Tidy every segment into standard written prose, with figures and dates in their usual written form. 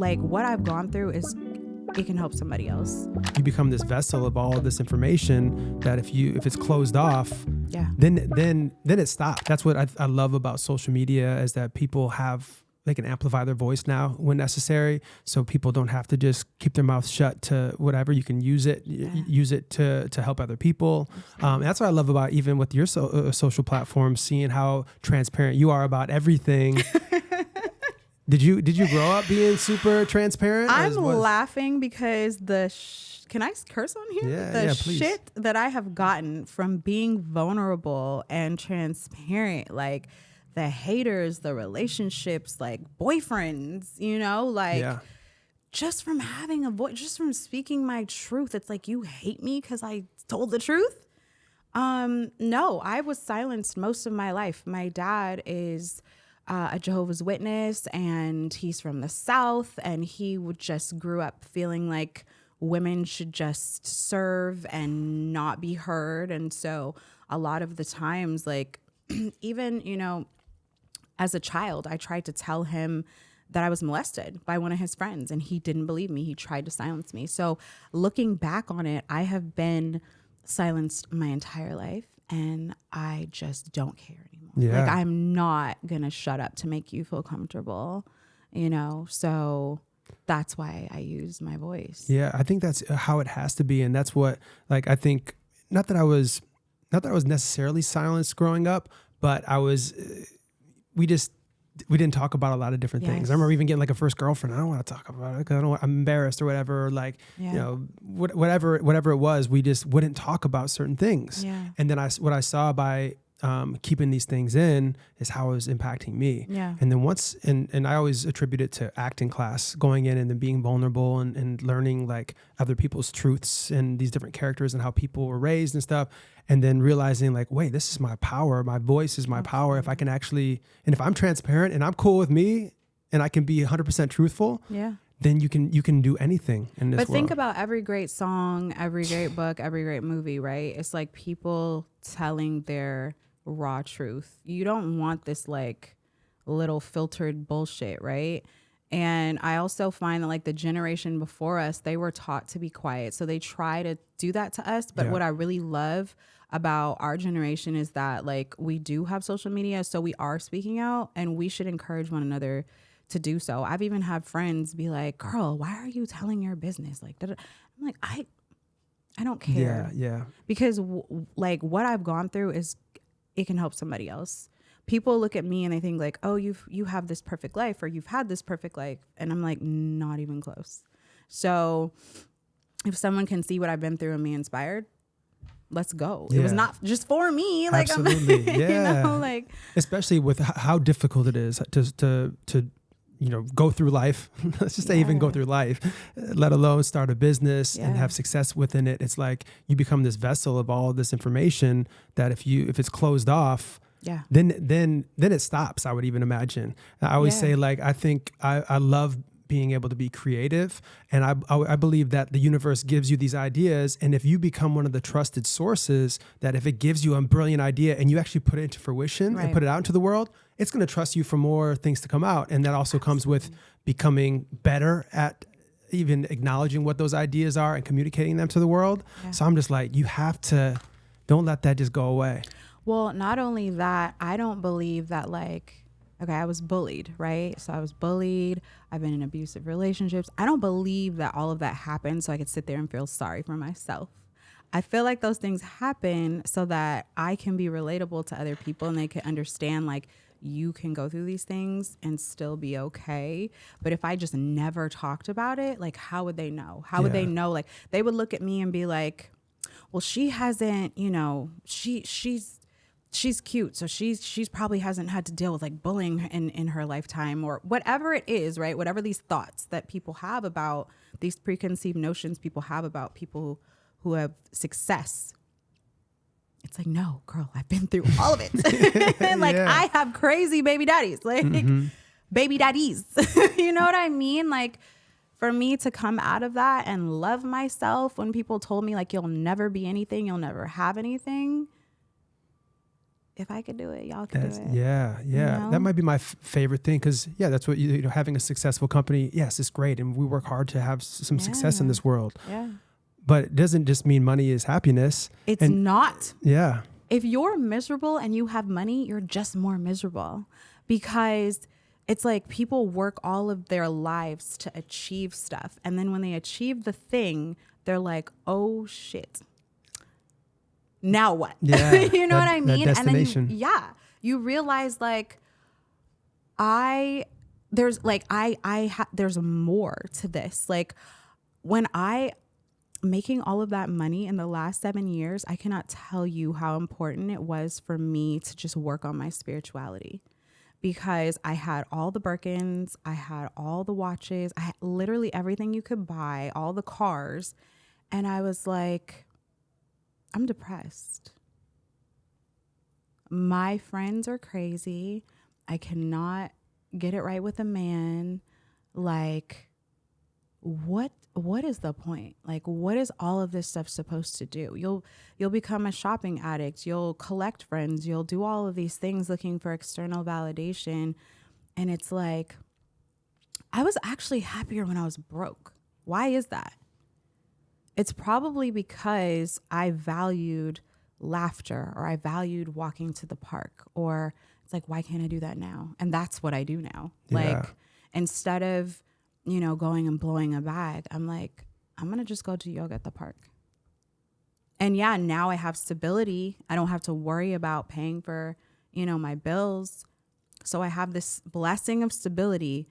Like what I've gone through is it can help somebody else. You become this vessel of all of this information that if it's closed off, Yeah. then it stops. That's what I love about social media, is that people they can amplify their voice now when necessary. So people don't have to just keep their mouth shut to whatever. You can use it to help other people. That's what I love about even with your social platforms, seeing how transparent you are about everything. Did you grow up being super transparent? I'm laughing because can I curse on here? Yeah, please. Shit that I have gotten from being vulnerable and transparent, like the haters, the relationships, like boyfriends, just from having a voice, just from speaking my truth. It's like, you hate me because I told the truth? No, I was silenced most of my life. My dad is a Jehovah's Witness, and he's from the South, and he just grew up feeling like women should just serve and not be heard. And so a lot of the times, like even, as a child, I tried to tell him that I was molested by one of his friends, and he didn't believe me. He tried to silence me. So looking back on it, I have been silenced my entire life, and I just don't care anymore. Yeah. Like, I'm not going to shut up to make you feel comfortable, so that's why I use my voice. Yeah, I think that's how it has to be. And that's what, I think, not that I was necessarily silenced growing up, but we didn't talk about a lot of different things. I remember even getting a first girlfriend. I don't want to talk about it because I'm embarrassed or whatever. Or whatever it was, we just wouldn't talk about certain things. Yeah. And then what I saw by keeping these things in is how it was impacting me. Yeah. And then and I always attribute it to acting class, going in and then being vulnerable and learning other people's truths and these different characters and how people were raised and stuff. And then realizing wait, this is my power. My voice is my power. If I can and if I'm transparent and I'm cool with me and I can be 100% truthful, then you can do anything in this world. But think about every great song, every great book, every great movie, right? It's like people telling their raw truth. You don't want this little filtered bullshit, right? And I also find that the generation before us, they were taught to be quiet. So they try to do that to us. But what I really love about our generation is that we do have social media. So we are speaking out, and we should encourage one another to do so. I've even had friends be like, girl, why are you telling your business? I'm like, I don't care. Yeah. Because what I've gone through is it can help somebody else. People look at me and they think oh, you have this perfect life, or you've had this perfect life. And I'm like, not even close. So if someone can see what I've been through and be inspired, let's go. Yeah. It was not just for me. Absolutely. Yeah. Especially with how difficult it is to go through life. Let's just say even go through life, let alone start a business and have success within it. It's you become this vessel of all of this information that if it's closed off, then it stops. I would even imagine. I always say I think I love being able to be creative, and I believe that the universe gives you these ideas, and if you become one of the trusted sources, that if it gives you a brilliant idea and you actually put it into fruition and put it out into the world, it's going to trust you for more things to come out. And that also comes with becoming better at even acknowledging what those ideas are and communicating them to the world. So I'm just you have to, don't let that just go away. Well, not only that, I don't believe that okay, I was bullied, right? So I was bullied. I've been in abusive relationships. I don't believe that all of that happened so I could sit there and feel sorry for myself. I feel like those things happen so that I can be relatable to other people and they can understand you can go through these things and still be okay. But if I just never talked about it, how would they know? How would they know? They would look at me and be like, well, she hasn't, she's cute, so she's probably hasn't had to deal with bullying in her lifetime, or whatever it is, right? Whatever these thoughts that people have about these preconceived notions people have about people who have success. It's no, girl, I've been through all of it. I have crazy baby daddies, baby daddies. You know what I mean? For me to come out of that and love myself when people told me you'll never be anything, you'll never have anything, if I could do it, y'all can do it. Yeah. You know? That might be my favorite thing, because that's what you know, having a successful company. Yes, it's great, and we work hard to have some success in this world. Yeah. But it doesn't just mean money is happiness. It's not. Yeah. If you're miserable and you have money, you're just more miserable, because it's like people work all of their lives to achieve stuff. And then when they achieve the thing, they're like, oh shit. Now what? Yeah, you know what I mean? That destination. And then you realize like there's more to this. Like when making all of that money in the last 7 years, I cannot tell you how important it was for me to just work on my spirituality, because I had all the Birkins, I had all the watches, I had literally everything you could buy, all the cars. And I was like, I'm depressed. My friends are crazy. I cannot get it right with a man. Like, what is the point? Like, what is all of this stuff supposed to do? You'll become a shopping addict. You'll collect friends. You'll do all of these things looking for external validation. And it's like, I was actually happier when I was broke. Why is that? It's probably because I valued laughter, or I valued walking to the park, or it's like, why can't I do that now? And that's what I do now. Like, instead of, you know, going and blowing a bag, I'm like, I'm going to just go do yoga at the park. And now I have stability. I don't have to worry about paying for, you know, my bills. So I have this blessing of stability,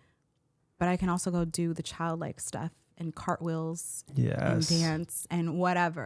but I can also go do the childlike stuff and cartwheels and dance and whatever.